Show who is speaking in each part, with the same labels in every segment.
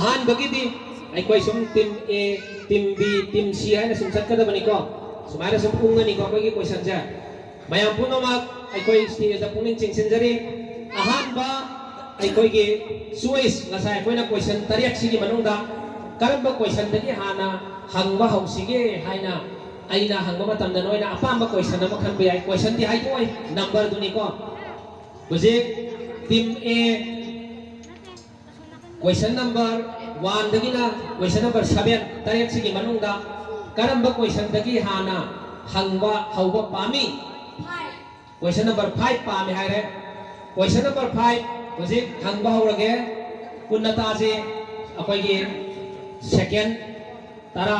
Speaker 1: ahan bagidi ay koy sum team A team B team C ay na sumsat kada bani ko sumara sum ungani ko koy question ja mayam puno mak ay koy stage da puning chingsin jari ahan ba ay koy gi Swiss ngasay koy na question tariak sige manungda karamba question dagi hana hangba hausige haina aina hangba matamda noina apamba question na makhan bi ay question di hay toy number duni ko bujik team A question number 1 dagi na question number 7 tariak sige manungda karamba question dagi hana hangba hauba pami question number 5 pami haire question number 5 bujik hangba haurage kunata je akoi gi second tara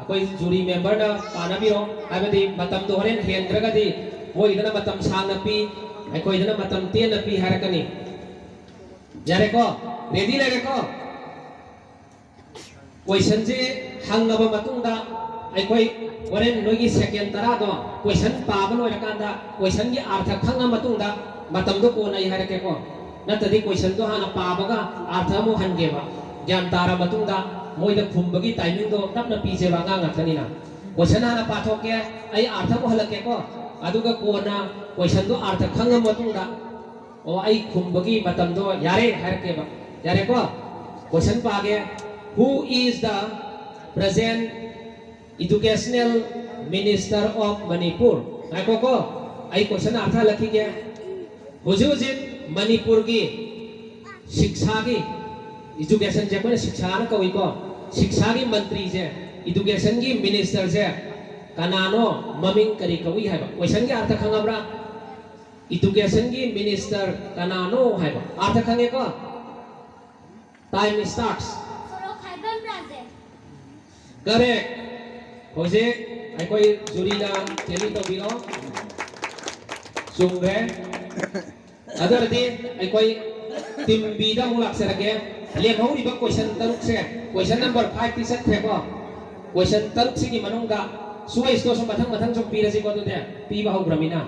Speaker 1: akoi jury member na panabiro abadi matam do horen hendragadi moi dana matam sangna pi akoi dana matam ten na pi harakani yare ko ready lage ko question je hangaba matungda akoi horen nogi second tara do question pa ba loi rakanda question gi artha khanga matungda matam do ko nai harake ko natadi question do hana pa ba ga artha mo hange ba gyan tara matungda moida khumbagi timing do tapna pije ba nga ngatanina question hana pathok ke ai artha ko halake ko aduga kona question do artha khanga matungda o ai khumbagi matam do yare harke ba yare ko question pa ge who is the present educational minister of Manipur ai ko ai question artha lakhi ge hujujin Manipur की शिक्षा की education जे कोने शिक्षा न कवि को शिक्षा की मंत्री जे एजुकेशन की मिनिस्टर जे कनानो ममिंग करी कवि है क्वेश्चन के अर्थ खंगब्रा एजुकेशन की मिनिस्टर कनानो है अर्थ खंगे को टाइम स्टार्ट्स करेक्ट होजे आई कोई जुरी ना तेली तो बिलो सुंगे अदर दे आई कोई टीम बी दा मुलाक से रखे ले भाऊ रिबा क्वेश्चन तरुक से क्वेश्चन नंबर 5 ती सेट थे को क्वेश्चन तरुक से की मनोंगा सुवाइस तो सम मथंग मथंग जो पी रसी को तो दे पी भाऊ ब्रह्मिना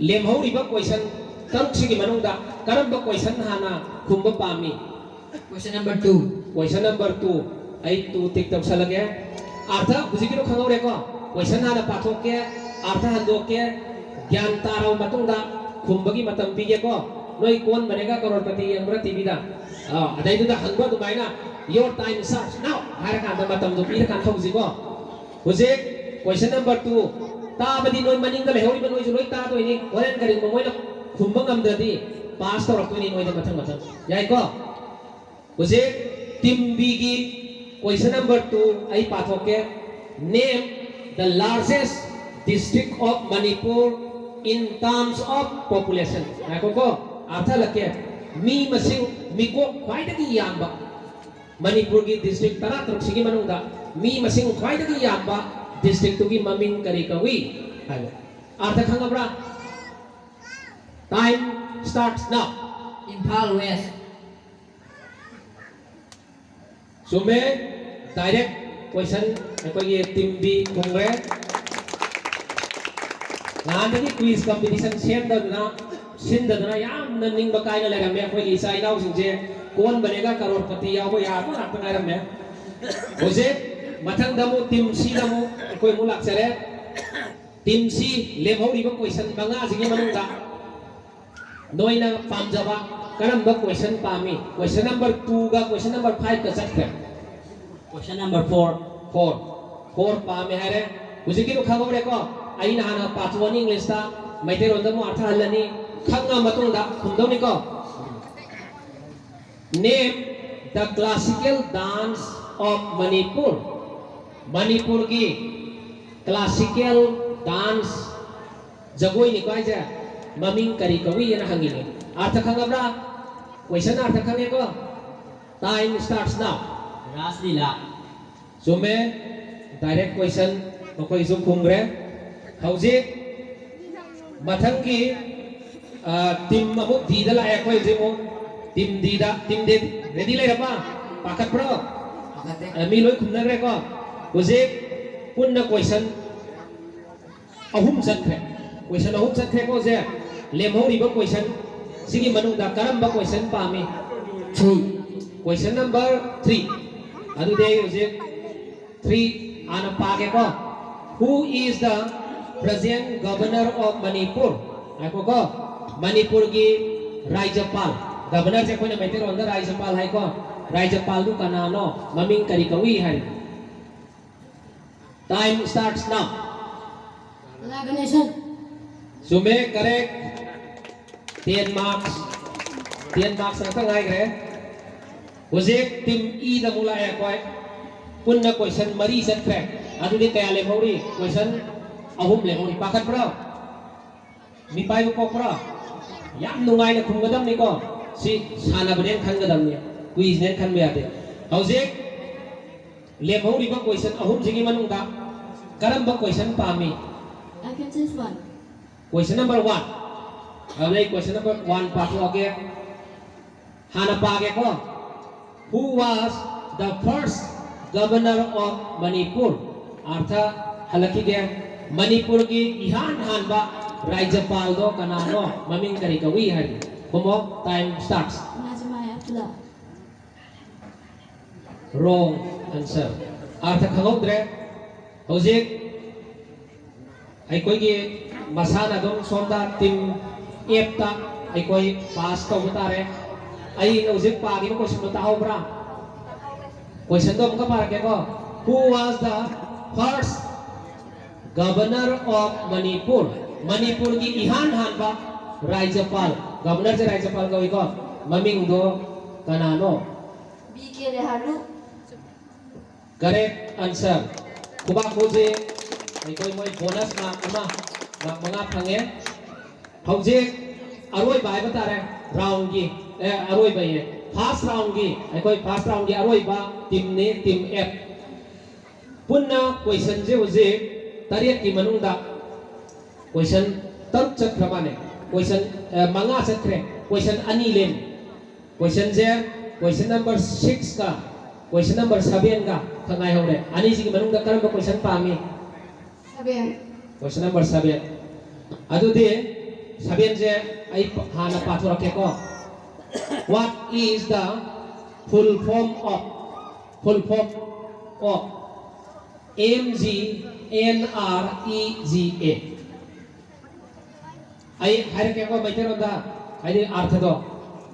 Speaker 1: ले भाऊ रिबा क्वेश्चन तरुक से की मनोंगा करम बा क्वेश्चन हाना खुंब पामी
Speaker 2: क्वेश्चन नंबर 2
Speaker 1: क्वेश्चन नंबर 2 आई 2 टिक तब सा लगे अर्थ बुझी की खंगौ रे को क्वेश्चन हाना पाथोक के अर्थ हंदो के ज्ञान ताराव मतुंगा खुंबगी मतम पीगे को नोई कौन बनेगा करोड़पति यंग्रा टीवी दा अदाई दुदा हंगवा दुमाइना योर टाइम स्टार्ट्स नाउ हारा का दा मतम दो पीर का खौजी को हुजे क्वेश्चन नंबर 2 ता बदी नोई मनिंग दा लेहोरी बनोई जुलोई ता तो इनी होरेन करिंग मोइना खुंबंगम ददी पास तो रखतो नि नोई दा मथंग मथंग याई को हुजे टीम बी की क्वेश्चन नंबर 2 आई पाथोके name the largest district of Manipur in terms of population na ko artha lakye mi masing mi ko khwai da gi yamba Manipur gi district tara truk sigi manungda mi masing khwai da gi yamba district tu gi maming kari kawi hayo artha khangabra time starts now
Speaker 2: Imphal West
Speaker 1: sume direct question ko ye team B kongre नांदगी quiz competition सिंदना याम ननिंग बकायना लेरमे अखोई इसा इनाउ सिंजे कौन बनेगा करोड़पति याबो याबो नापन लेरमे होजे मथंग दमु टीम सी दमु कोई मुलाक सरे टीम सी लेमौरिबो क्वेश्चन मंगा जिगे मनुंगा नोइना पामजबा करम ब क्वेश्चन पामी क्वेश्चन नंबर 2 गा क्वेश्चन नंबर 5 का चक्कर
Speaker 2: क्वेश्चन नंबर
Speaker 1: 4 पामे हरे हुजिकी नो खगोरे को आई नाना पाथवानी इंग्लिश ता मैते रोंदा मो अर्थ हल्लनी खंगा मतुंगा खुंदोनी को name the classical dance of Manipur Manipur की क्लासिकल डांस जगोई नि काय जा ममिंग करी कवी ना हंगिनी अर्थ खंगब्रा क्वेश्चन अर्थ खंगे को टाइम स्टार्ट्स नाउ
Speaker 2: रासलीला
Speaker 1: सुमे डायरेक्ट क्वेश्चन नकोई जो खुंगरे हौजे मथंग की टीम अमुक दीदा लाया कोई जेमो टीम दीदा टीम दे रेडी ले रपा पाकत प्रो मी लोई खुमना रे को हौजे पुन्ना क्वेश्चन अहुम जखरे क्वेश्चन अहुम जखरे को जे लेमौ रिबो क्वेश्चन सिगी मनुदा करम बा question Pami
Speaker 2: 3
Speaker 1: question number 3 adude uje 3 ana page ko who is the present governor of Manipur ai ko Manipur gi Rajapal governor je ko na maite ron da Rajapal hai ko Rajapal du kanano maming kari kawi hai time starts now
Speaker 3: Laganation.
Speaker 1: sume correct 10 marks ang tangai kare hojek tim e da mula ya koi punna question mari set kre adu di kaya le mauri question ahum le mauri pakat bro mi payu ko bro yam nungai na khumgadam ni ko si sana benen khan gadam ni quiz nen khan me ate hojek le mauri ba question ahum jigi manung da karam ba question pami
Speaker 3: I can choose one.
Speaker 1: question number 1 abei question number 1 pa ko okay hana page ko who was the first governor of Manipur artha halaki ge Manipur ki ihan hanba Rajapal do kanano maming kari kawi hari kumo time starts
Speaker 3: Najmaya Abdullah.
Speaker 1: wrong answer artha khangodre hojek ai koi ge masana dong somda tim epta ai koi pass to utare ai hojek pa gi ko sim ta obra question to ka par ke ko who was the first governor of Manipur ki ihan hanba Rajapal governor je Rajapal ko iko maming do kanano
Speaker 3: B.K. Reharu.
Speaker 1: correct answer kuba koje ai koi moi bonus mark ama mark manga phange hauje aroi bai ba tare round gi aroi bai first round gi ai koi first round gi aroi ba team ne team F punna question je hoje tariat ki manung da question tar chak khamane question manga chakre question ani len question je question number 6 ka question number 7 ka thangai hore ani ji ki manung da karam question pa mi
Speaker 3: Sabian.
Speaker 1: question number 7 adu de 7 je ai hana pathura ke ko what is the full form of MGNREGA ai har ke ko maiter onda ai artha do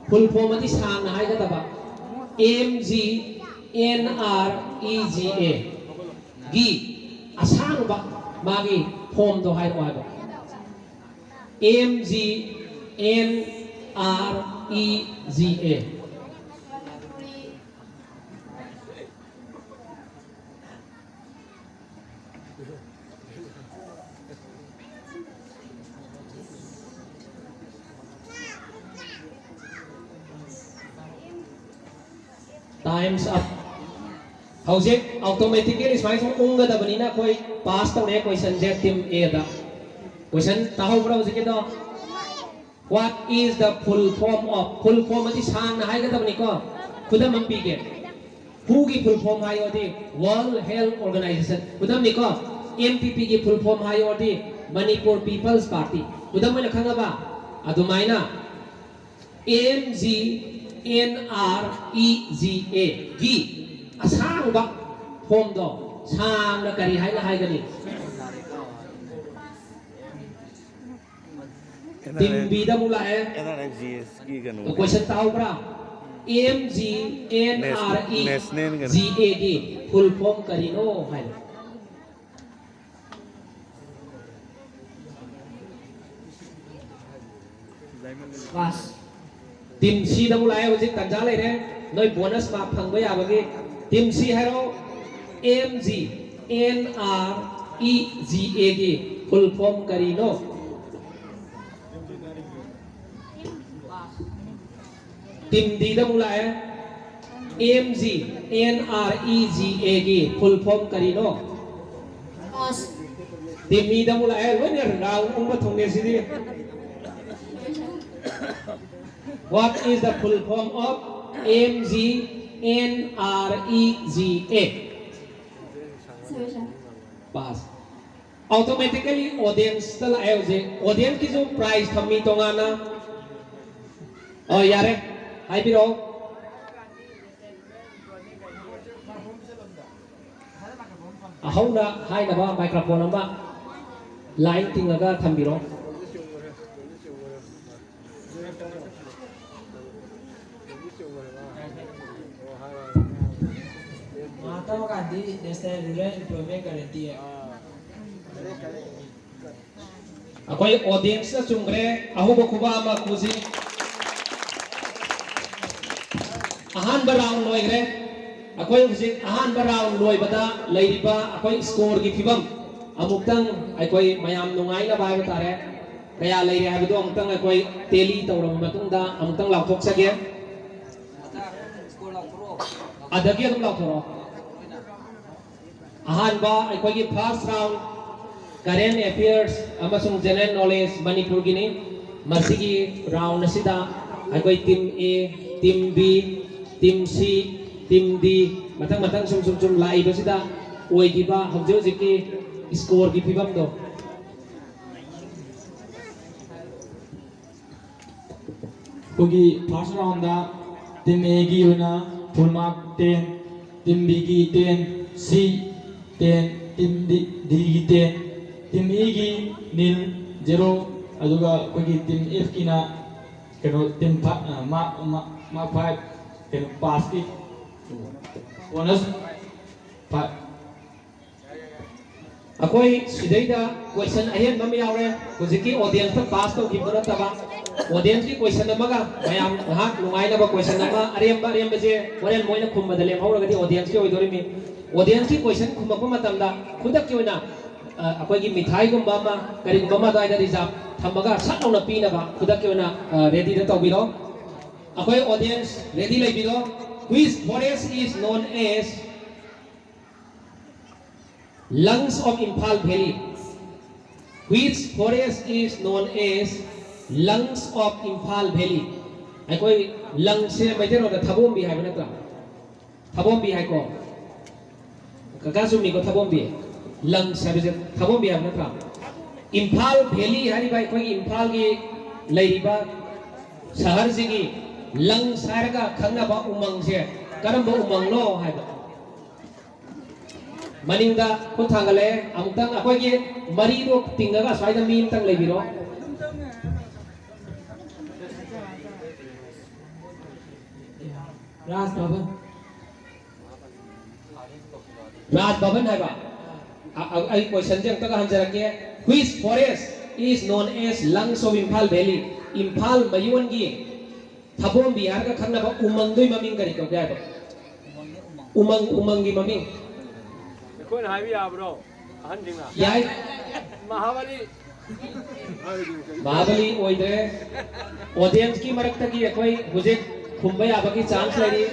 Speaker 1: full form ati sang na hai ga taba MGNREGA gi asang ba magi form do hai wa ba MGNREGA times up hojek automatically smai song unga da banina koi pass to ne question je team A da question tahu bro hojek do what is the full form ati sang na hai ga da bani ko kudam am pi ge who gi full form hai odi World Health Organization kudam ni ko MPP gi full form hai odi Manipur People's Party kudam mai khanga ba adumaina MGNREGA gi asang ba form do sang na kari hai na hai gani tim B da mula hai question tahu bra MGNREGA gi full form kari no hai
Speaker 2: Pass.
Speaker 1: team C da mula hai hojik tanja lai re noi bonus mark phang ba ya ba gi team C hai ro MGNREGA gi full form kari no team D da mula hai MGNREGA gi full form kari no
Speaker 3: Pass.
Speaker 1: team E da mula hai loi ne round ung ba thong ne si di what is the full form of MGNREGA
Speaker 3: Sabian.
Speaker 1: pass automatically audience tala ayo audience ki jo prize thami tongana oh yare hai biro ahona hainaba microphone ama line tingaga thambiro
Speaker 4: Mahatma Gandhi National Rural Employment Guarantee है
Speaker 1: akoi audience na chungre ahuba kuba ama kuzi ahan barang loigre akoi kuzi ahan barang loibada leiriba akoi score gi fibam amuktang akoi mayam nungai na bai tare kaya leire habdo amuktang akoi teli tawram matungda amuktang lauthok sage adagi adum lauthoro ahan ba akoi gi first round current affairs amasung general knowledge manipur gini masigi round asida akoi team A team B team C team D matang matang sum lai basida oi giba hobjo jiki score gi pibam do
Speaker 4: कोगी first round दा team A की होना full mark 10 team B की 10 सी 10 team D की 10 team A की नील 0 अदुगा कोगी team F की ना कनो टीम मार्क 5 कनो पास की bonus 5
Speaker 1: akoi sidaida question ahen mam yaure hojiki audience ta pass to gibra taba audience ki question amaga mayam hak lungai na ba question ama arem je horen moina khumba dale hauraga di audience ki oidori mi audience ki question khumba matamda khudak ki oina akoi gi mithai gumba ma kari gumba ma da reserve thamaga sat launa pi na ba khudak ki oina ready da tawbiro akoi audience ready laibiro which forest is known as lungs of Imphal Valley. Which forest is known as lungs of Imphal Valley? I call lungs here by the Thabombi have another. Thabombi I call. Kakasumi got Thabombi. Lungs have a Thabombi have another. Imphal Valley, Hari by Koi Imphal Ladiba Saharzigi, lungs Sarga, Kangaba Umang here. Karamba Umang no have. Maninga kuthangale amtang akoi gi mari ro tingaga swaida min tang lebiro
Speaker 4: Raj Bhavan
Speaker 1: hai ba ai question jang ta hanjarake which forest is known as lungs of Imphal Valley Imphal Mayuan gi Thabom Bihar ka khangna ba umang doi maming kari ko ga ba umang gi maming
Speaker 2: कोई high भी आप रो हन जिंगा
Speaker 1: yai
Speaker 2: Mahabali
Speaker 1: Mahabali oidre audience ki marakta ki akoi huje khumbai abaki chance lari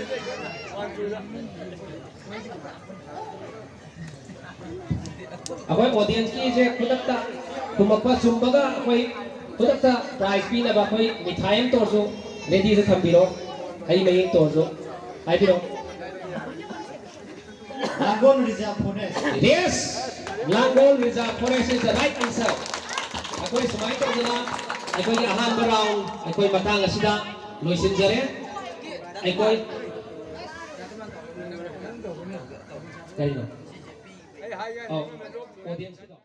Speaker 1: akoi audience ki je khudakta kumakpa sumbaga akoi khudakta prize pi na ba akoi mithayam torso ready se thambiro hai mai torso hai biro
Speaker 5: Langon Reserve Forest.
Speaker 1: yes Langon Reserve Forest is the right answer akoi sumai torjana akoi aham round akoi matang asida loisin jare akoi kari no
Speaker 2: high
Speaker 1: oh audience